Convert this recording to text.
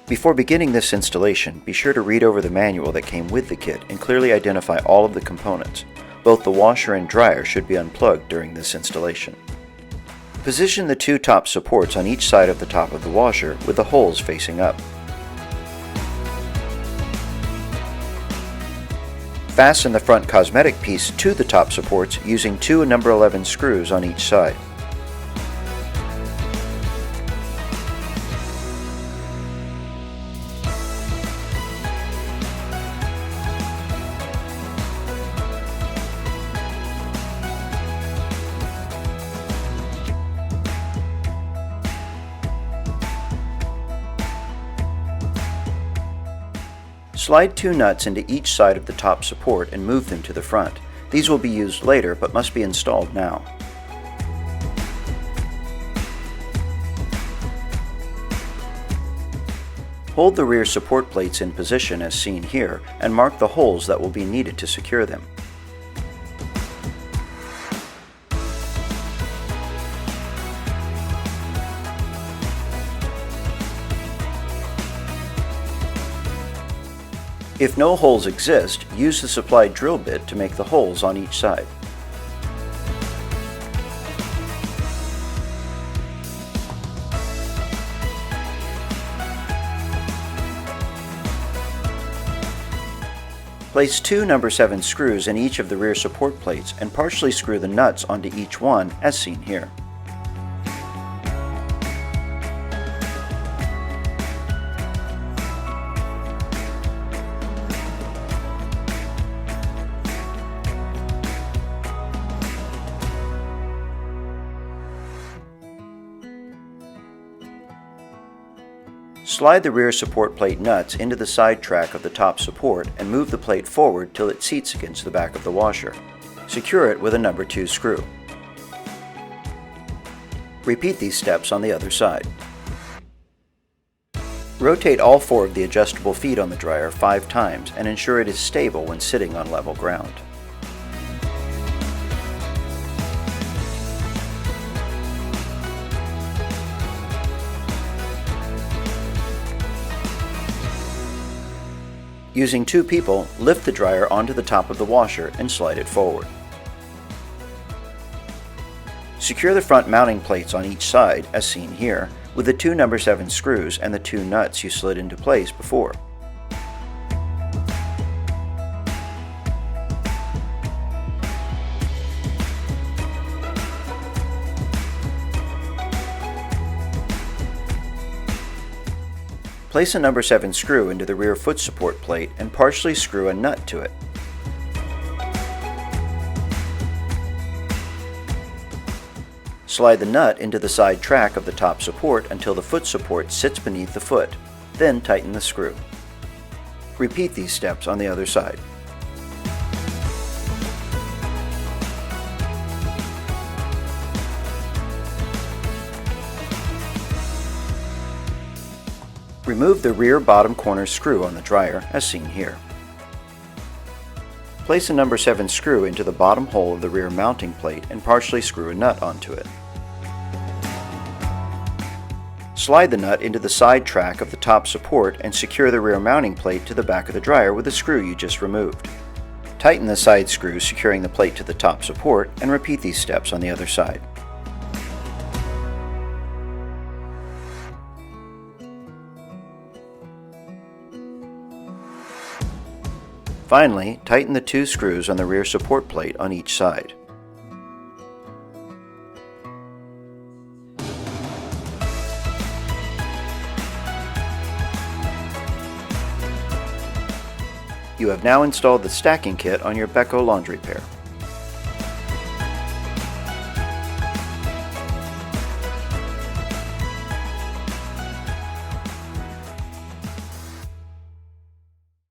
Before beginning this installation, be sure to read over the manual that came with the kit and clearly identify all of the components. Both the washer and dryer should be unplugged during this installation. Position the two top supports on each side of the top of the washer with the holes facing up. Fasten the front cosmetic piece to the top supports using two number 11 screws on each side. Slide two nuts into each side of the top support and move them to the front. These will be used later but must be installed now. Hold the rear support plates in position as seen here and mark the holes that will be needed to secure them. If no holes exist, use the supplied drill bit to make the holes on each side. Place two number 7 screws in each of the rear support plates and partially screw the nuts onto each one as seen here. Slide the rear support plate nuts into the side track of the top support and move the plate forward till it seats against the back of the washer. Secure it with a number 2 screw. Repeat these steps on the other side. Rotate all 4 of the adjustable feet on the dryer 5 times and ensure it is stable when sitting on level ground. Using 2 people, lift the dryer onto the top of the washer and slide it forward. Secure the front mounting plates on each side, as seen here, with the 2 number 7 screws and the 2 nuts you slid into place before. Place a number 7 screw into the rear foot support plate and partially screw a nut to it. Slide the nut into the side track of the top support until the foot support sits beneath the foot, then tighten the screw. Repeat these steps on the other side. Remove the rear bottom corner screw on the dryer, as seen here. Place a number 7 screw into the bottom hole of the rear mounting plate and partially screw a nut onto it. Slide the nut into the side track of the top support and secure the rear mounting plate to the back of the dryer with the screw you just removed. Tighten the side screw securing the plate to the top support and repeat these steps on the other side. Finally, tighten the 2 screws on the rear support plate on each side. You have now installed the stacking kit on your Beko laundry pair.